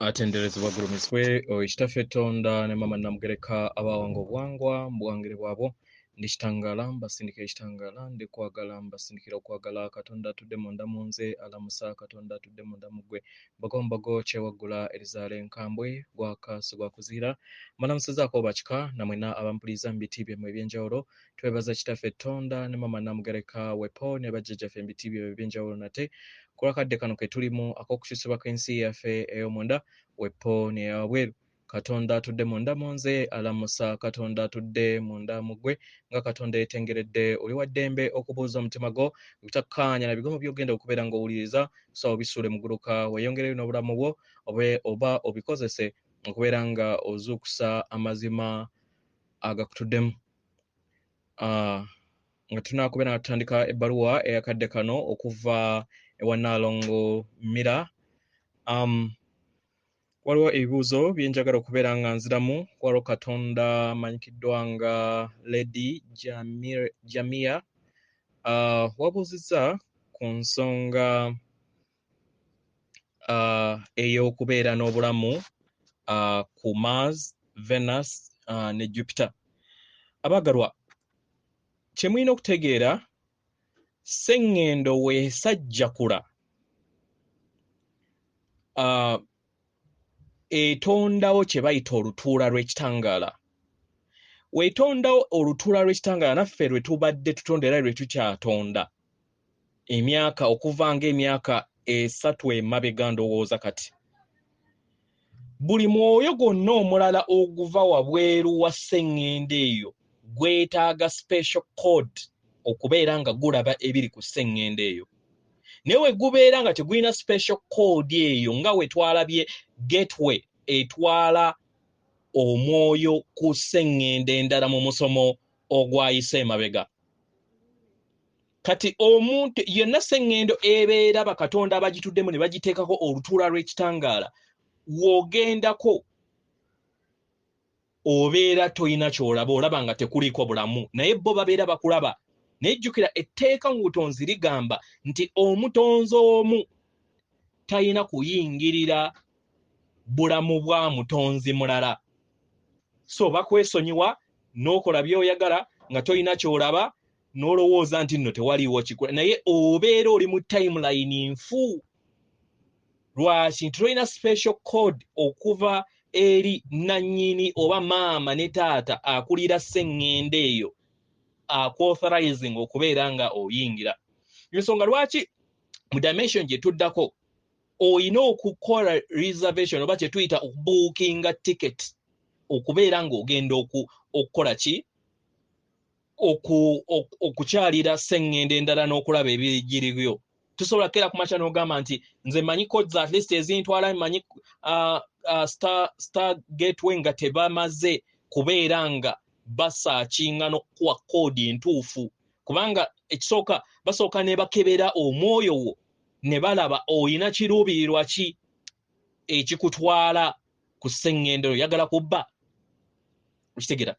atenderezebwa gulumiswe ekitaffe Tonda ne mama namugereka abawanga obwangwa mbuwangire bwabo ndikitangala mbasindikira ekitangala ndikwagala mbasindikira okwagala Katonda atudde munda munze alamusa Katonda atudde munda mugwe bagombago kyewaggula erizaala enkambwe gwakasi gwakuzira mwanamusizaako bakika namwena abampuliriza mu biti byammwe ebyenjawulo twebaza kitaffe Tonda ne mama namugereka wepo ne bajjajjaffe mu biti byabwe ebyenjawulo nate kulakadde kano ke tulimu ak'okukyusibwa kw'ensi yaffe ey'omunda wepo ne yabweru Katonda atudde munda munze alamusa Katonda atudde munda mugwe nga Katonda yetengeredde oli wa ddembe okubuuza omutima gwo bitakkaanya na bigomo by'ogenda okubeera ng'owuliriza so bisuule muguluka weeyongereyo n'obulamu bwo oba obikozese okubeera nga ozuukusa amazima agakutuddemu nga tunaakubeera nga tutandika ebbaluwa eyakadde kano okuva ewa Nalongo Mira. Waliwo ebibuuzo byenjagala okubeera nga nziramu. Waliwo Katonda amanyikiddwa nga Lady Jamia wabuuzizza ku nsonga ey'okubeera n'obulamu ku Mars, Venus ne Jupiter. Abaagalwa, kye mulina okutegeera sseŋŋendo weesajjakula etondawo kye bayita olutuula lw'ekitangaala. Weetondawo olutuula lw'ekitangaala naffe lwe tubadde tutonda era lwe tukyatonda okuva ng'emyaka 3 emabega ndowooza kati. Buli mwoyo gwonna omulala oguva wabweru wa sseŋŋendo eyo gwetaaga special code okubeera nga gulaba ebiri ku sseŋŋendo eyo. Naye we gubeera nga tegulina special code eyo nga we twalabye gateway etwala omwoyo ku sseŋŋendo endala mu musomo ogwayise emabega. Kati omuntu yonna sseŋŋendo ebeera bakatonda abagituddemu ne bagiteekako olutuula lw'ekitangaala w'ogendako obeera toyina ky'olaba, olaba nga tekuliko bulamu, naye bo babeera bakulaba. Naye jjukira etteeka mu butonzi ligamba nti omutonzi omu talina kuyingirira bulamu bwa mutonzi mulala. So bakwesonyiwa n'okola by'oyagala nga tolina ky'olaba n'olowooza nti nno tewaliiwo kikola, naye obeera oli mu timeline nfu. Lwaki? Tolina special code okuva eri nannyini oba maama ne taata akulira sseŋŋendo eyo authorizing okubeera nga oyingira. Ensonga lwaki mu dimension gye tuddako oyina okukola reservation oba kye tuyita okubookinga ticket okubeera ng'ogenda okukola ki? Okukyalira sseŋŋendo endala n'okulaba ebigiribyo. Tusobola kera ku makya n'ogamba nti nze manyi codes at least ezintwala manyi star gateway nga tebamaze kubeera nga basaakinga n'okuwa kodi entuufu, kubanga ekisooka basooka ne bakebera omwoyo wo ne balaba oyina kiruubirirwa ki ekikutwala ku sseŋŋendo oyagala kubba. Okitegera?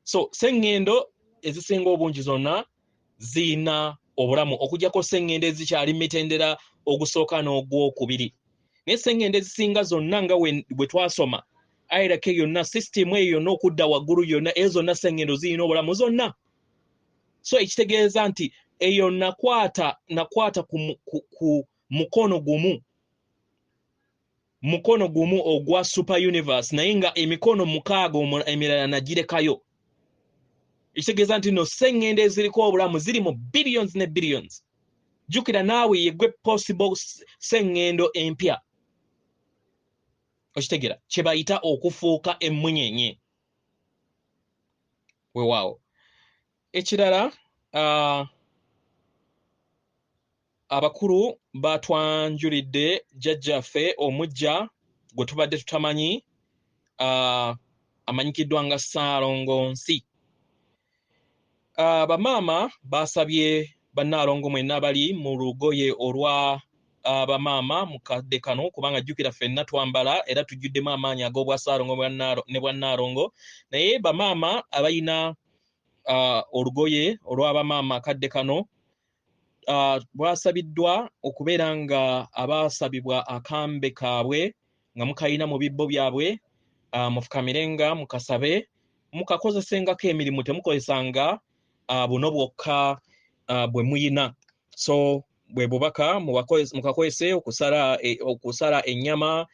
So sseŋŋendo ezisinga obungi zonna ziyina obulamu okujjako sseŋŋendo ezikyali mitendera ogusooka n'ogwokubiri. Naye sseŋŋendo ezisinga zonna nga bwe twasoma ayirako yonna sisitimu eyo yonna okudda waggulu yonna ezo zonna sseŋŋendo zirina obulamu zonna. So ekitegeeza nti eyo nakwata ku mukono gumu ogwa super universe, naye nga emikono 6 emirala nagirekayo. Ekitegeeza nti no sseŋŋendo eziriko obulamu ziri mu billions ne billions. Jjukira naawe yegwe possible sseŋŋendo empya. Okitegera kye bayita okufuuka emmunyenye. Weewaawo. Ekirala abakulu batwanjulidde jjajjaffe omujja gwe tubadde tutamanyi amanyikiddwa nga Ssaalongonsi. Bamaama basabye bannaalongo mwenna bali mu lugoye olwa bamaama mu kadde kano, kubanga jjukira ffenna twambala era tujjuddemu amaanyi ag'obwa Ssaalongo ne bwa Nalongo, naye bamaama abalina olugoye olw'abamaama akadde kano bwasabiddwa okubeera nga abaasabibwa akambe kaabwe nga mukayina mu bibbo byabwe mufukamirenga mukasabe mukakozesengako emirimu temukozesanga buno bwokka bwe muyina. So bwe bubaka mukakozese okusala ennyama,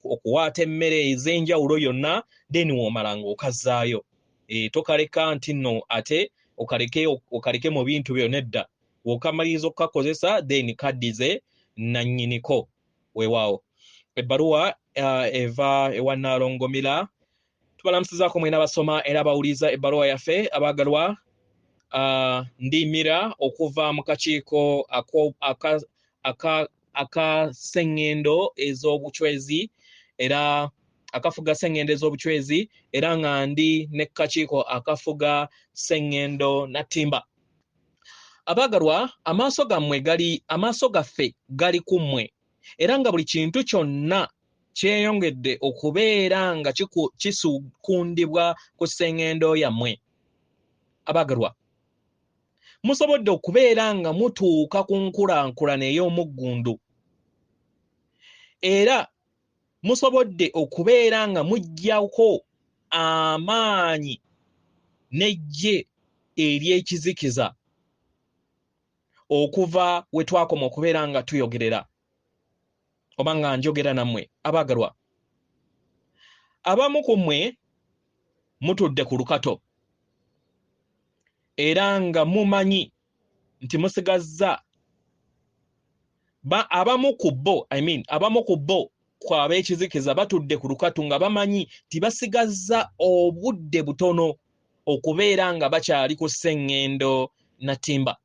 okuwaata emmere ez'enjawulo yonna, then womalanga okazaayo. Tokaleka nti nno ate okaleke mu bintu byonna edda. Wokamaliriza okukakozesa then kaddize nannyiniko weewaawo. Ebbaluwa eva ewa Nalongo Mira. Tubalamusizaako mwena basoma era bawuliza ebbaluwa yaffe abaagalwa. Ndi Mira okuva mu kakiiko akaseŋŋendo ez'obucwezi era akafuga seŋŋendo ez'obucwezi era nga ndi ne kakiiko akafuga seŋŋendo natimba. Abaagalwa, amaaso gaffe gali ku mmwe era nga buli kintu kyonna kyeyongedde okubeera nga kisukundibwa ku seŋŋendo yammwe. Abaagalwa, musobodde okubeera nga mutuuka ku nkulaakulana ey'omuggundu era musobodde okubeera nga muggyako amaanyi n'eggye ery'ekizikiza okuva we twakoma okubeera nga tuyogerera oba nga njogera nammwe. Abaagalwa, abamu ku mmwe mutudde ku lukato era nga mumanyi nti musigazza abamu ku bo kw'abeekizikiza batudde ku lukato nga bamanyi nti basigazza obudde butono okubeera nga bakyali ku seŋŋendo natimba.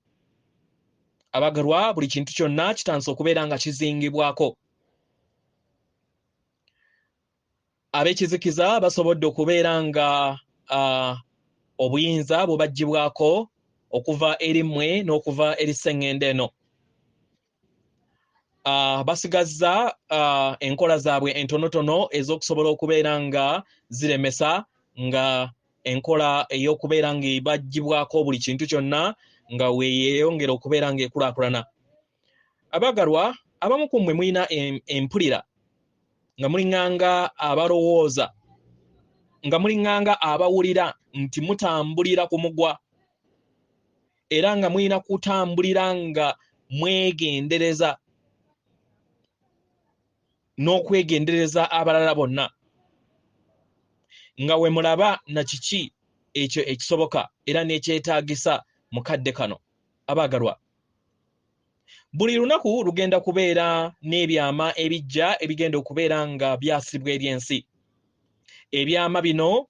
Abaagalwa, buli kintu kyonna kitandise okubeera nga kizingibwako. Abeekizikiza basobodde okubeera nga obuyinza bubaggyibwako okuva eri mmwe n'okuva eri seŋŋendo eno. Basigazza enkola zaabwe entonotono ez'okusobola okubeera nga ziremesa nga enkola ey'okubeera nga ebaggyibwako buli kintu kyonna nga weeyongera okubeera nga ekulaakulana. Abaagalwa, abamu ku mmwe mulina empulira nga mulinganga abalowooza, nga mulinganga abawulira nti mutambulira ku mugwa era nga mulina kutambulira nga mwegendereza n'okwegendereza abalala bonna nga we mulaba na kiki ekyo ekisoboka era n'ekyetaagisa mu kadde kano. Abaagalwa, buli lunaku lugenda kubeera n'ebyama ebijja ebigenda okubeera nga byasibwa eri ensi. Ebyama bino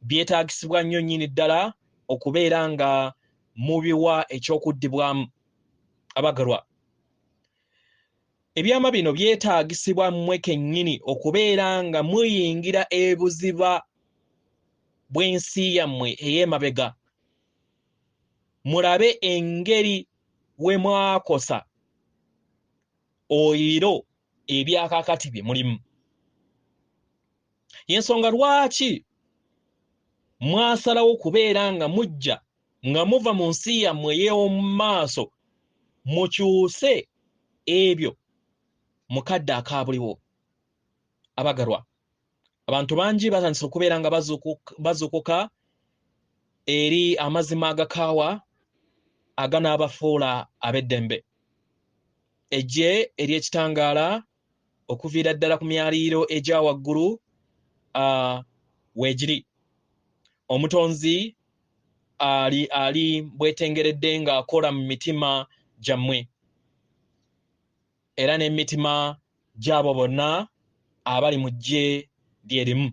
byetaagisibwa nnyo nnyini ddala okubeera nga mubiwa ekyokuddibwamu. Abaagalwa, ebyama bino byetaagisibwa mmwe kennyini okubeera nga muyingira ebuziba bw'ensi yammwe ey'emabega, mulabe engeri we mwakosa oyiro ebyakakati bye mulimu. Y'ensonga lwaki mwasalawo kubeera nga mujja nga muva mu nsi yammwe ey'omu maaso mukyuse ebyo mu kadde akaabuliwo. Abaagalwa, abantu bangi batandise okubeera nga bazuukuka eri amazima agakawa aganaabafuula ab'eddembe. Eggye ery'ekitangaala okuviira ddala ku myaliiro egya waggulu weegiri. Omutonzi ali bwetengeredde ng'akola mu mitima gyammwe era n'emitima gy'abo bonna abali mu ggye lyerimu.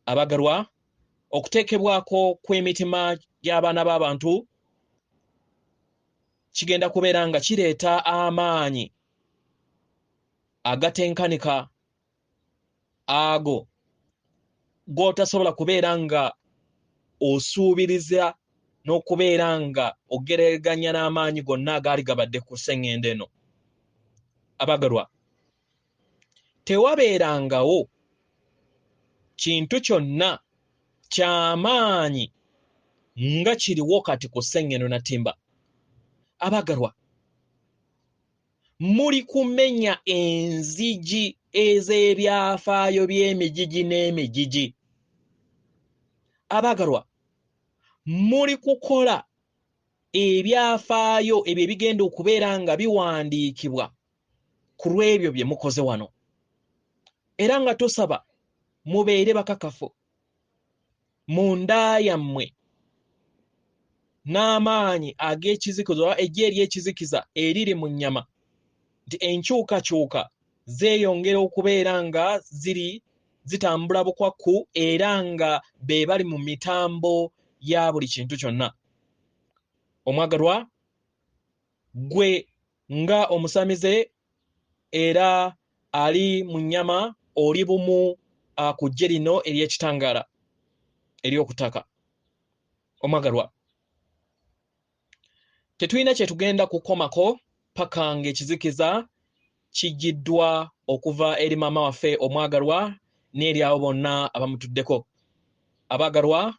Abaagalwa, okuteekebwako kw'emitima gy'abaana b'abantu kigenda kubeera nga kireeta amaanyi agatenkanika ago g'otasobola kubeera nga osuubiriza n'okubeera nga ogeraganya n'amaanyi gonna agaali gabadde ku seŋŋendo eno. Abaagalwa, tewabeerangawo kintu kyonna ky'amaanyi nga kiriwo kati ku seŋŋendo natimba. Abaagalwa, muli kumenya enzigi ez'ebyafaayo by'emigigi n'emigigi. Abaagalwa, muli kukola ebyafaayo ebyo ebigenda okubeera nga biwandiikibwa ku lw'ebyo bye mukoze wano. Era nga tusaba mubeere bakakafu munda yammwe n'amaanyi ag'ekizikiza ejje ery'ekizikiza eriri mu nnyama nti enkyukakyuka zeeyongera okubeera nga zitambula bukwakku era nga be bali mu mitambo ya buli kintu kyonna. Omwagalwa, gwe nga omusamize era ali mu nnyama oli bumu ku ggye lino ery'ekitangaala ery'okutaka. Omwagalwa, tetulina kye tugenda kukomako paka ng'ekizikiza kigiddwa okuva eri maama waffe omwagalwa n'eri abo bonna abamutuddeko. Abaagalwa,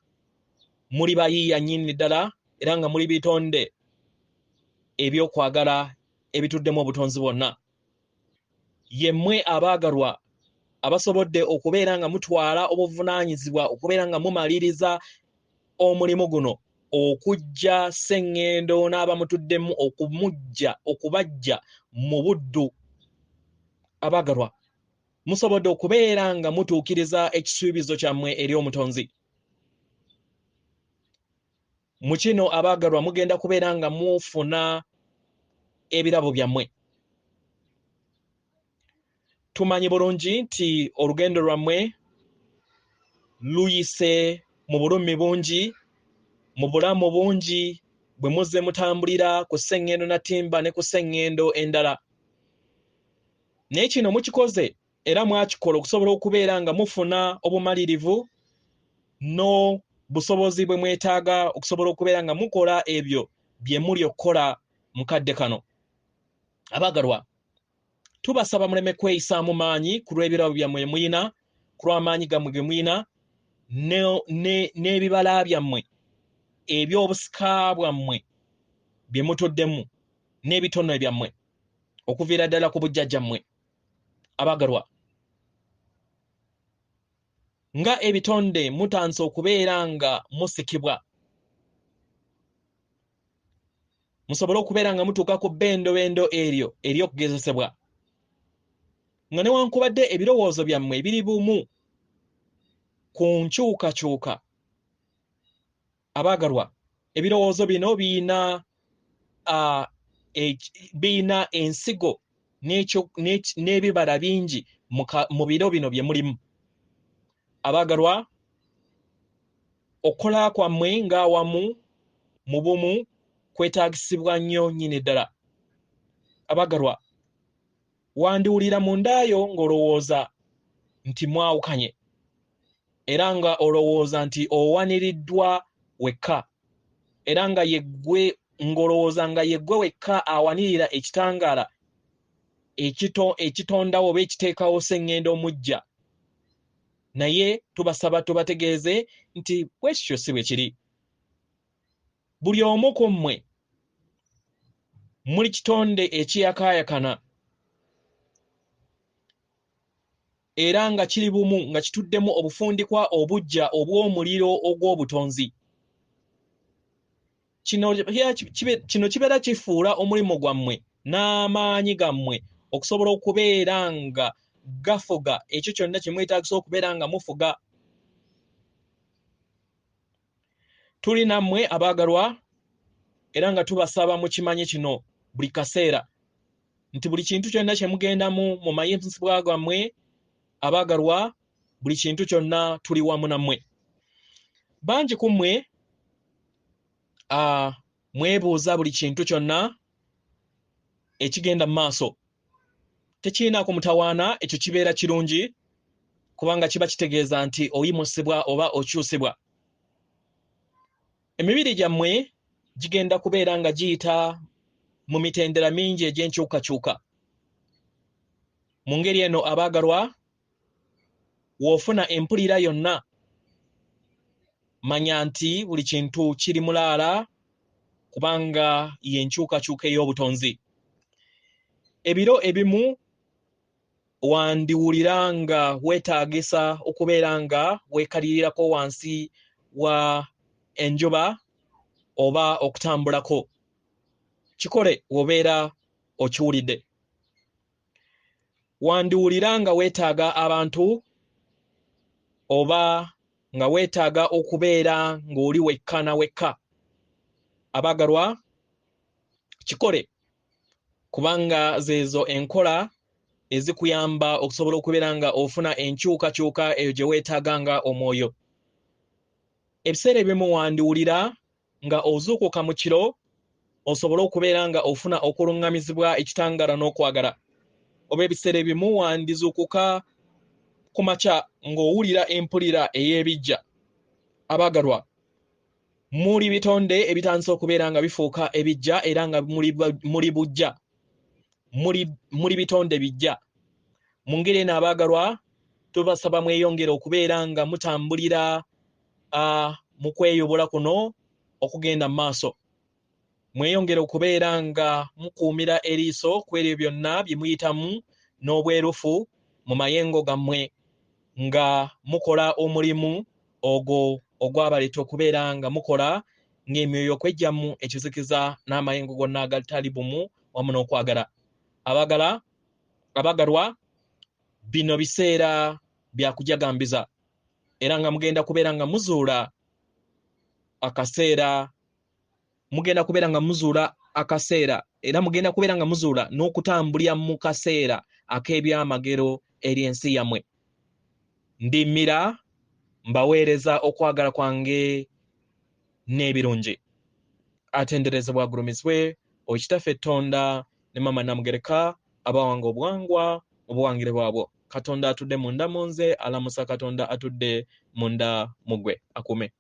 muli bayiiya nnyini ddala era nga muli bitonde ebyokwagala ebituddemu obutonzi bwonna. Yemmwe abaagalwa abasobodde okubeera nga mutwala obuvunaanyizibwa okubeera nga mumaliriza omulimu guno okujja sseŋŋendo n'abamutuddemu okubajja mu buddu. Abaagalwa, musobodde okubeera nga mutuukiriza ekisuubizo kyammwe eri omutonzi. Mu kino abaagalwa mugenda kubeera nga mufuna ebirabo byammwe. Tumanyi bulungi nti olugendo lwammwe luyise mu bulumi bungi, mu bulamu bungi bwe muzze mutambulira ku sseŋŋendo natimba ne ku sseŋŋendo endala. Naye kino mukikoze era mwakikola okusobola okubeera nga mufuna obumalirivu n'obusobozi bwe mwetaaga okusobola okubeera nga mukola ebyo bye muli okukola mu kadde kano. Abaagalwa, tubasaba muleme kweyisaamu maanyi ku lw'ebirabo byammwe muyina, ku lw'amaanyi gammwe ge muyina n'ebibala byammwe eby'obusika bwammwe bye mutuddemu n'ebitono byammwe okuviira ddala ku bujjajjammwe. Abaagalwa, nga ebitonde mutanse okubeera nga musikibwa, musobole okubeera nga mutuuka ku bbendobendo eryo ery'okugezesebwa, nga newankubadde ebirowoozo byammwe biri bumu ku nkyukakyuka. Abaagalwa, ebirowoozo bino biina ensigo n'ebibala bingi mu biro bino bye mulimu. Abaagalwa, okukola kwammwe ng'awamu mu bumu kwetaagisibwa nnyo nnyini ddala. Abaagalwa, wandiwulira mundaayo ng'olowooza nti mwawukanye era nga olowooza nti owaniriddwa wekka era nga ng'olowooza nga yeggwe wekka awanirira ekitangaala ekitondawo oba ekiteekawo sseŋŋendo omujja. Naye tubasaba tubategeeze nti bwe kityo si bwe kiri. Buli omu ku mmwe muli kitonde ekiyakaayakana era nga kiri bumu nga kituddemu obufundikwa obujja obw'omuliro ogw'obutonzi. Kino kibeera kifuula omulimu gwammwe n'amaanyi gammwe okusobola okubeera nga gafuga ekyo kyonna kye mwetaagisa okubeera nga mufuga. Tuli nammwe abaagalwa era nga tubasaba mukimanyi kino buli kaseera nti buli kintu kyonna kye mugendamu mu mayimbisibwa gammwe, abaagalwa, buli kintu kyonna tuli wamu nammwe. Bangi ku mmwe mwebuuza buli kintu kyonna ekigenda mu maaso. Tekirina kumutawaana, ekyo kibeera kirungi kubanga kiba kitegeeza nti oyimusibwa oba okyusibwa. Emibiri gyammwe gigenda kubeera nga giyita mu mitendera mingi egy'enkyukakyuka. Mu ngeri eno abaagalwa, w'ofuna empulira yonna manya nti buli kintu kiri mulaala kubanga y'enkyukakyuka ey'obutonzi. Ebiro ebimu wandiwulira nga weetaagisa okubeera nga weekalirirako wansi wa enjuba oba okutambulako. Kikole wobeera okiwulidde. Wandiwulira nga weetaaga abantu oba nga weetaaga okubeera ng'oli wekka na wekka. Abagalwa, kikole kubanga zeezo enkola ezikuyamba okusobola okubeera nga ofuna enkyukakyuka eyo gye weetaaganga omwoyo. Ebiseera ebimu wandiwulira nga ozuukuka mu kiro osobole okubeera nga ofuna okuluŋŋamizibwa ekitangaala n'okwagala. Oba ebiseera ebimu wandizuukuka ku makya ng'owulira empulira ey'ebijja. Abagalwa, muli bitonde ebitandise okubeera nga bifuuka ebijja era nga muli bujja. Muli bitonde bijja. Mu ngeri eno abagalwa, tubasaba mweyongere okubeera nga mutambulira mu kweyobola kuno okugenda mu maaso. Mweyongere okubeera nga mukuumira eriiso ku ebyo byonna bye muyitamu n'obwerufu mu mayengo gammwe nga mukola omulimu ogwo ogwabaleeta okubeera nga mukola ng'emyoyo kwejjamu ekizikiza n'amayengo gonna agatali bumu wamu n'okwagala. Abagalwa, bino biseera bya kujagambiza era nga mugenda kubeera nga muzuula akaseera era mugenda kubeera nga muzuula n'okutambulira mu kaseera ak'ebyamagero eri ensi yammwe. Ndi Mira, mbaweereza okwagala kwange n'ebirungi. Atenderezebwa agulumizibwe Okitaffe Tonda ne Mama Namugereka abawanga obuwangwa obuwangire bwabwo. Katonda atudde munda mu nze, alamusa Katonda atudde munda mu ggwe. Akume.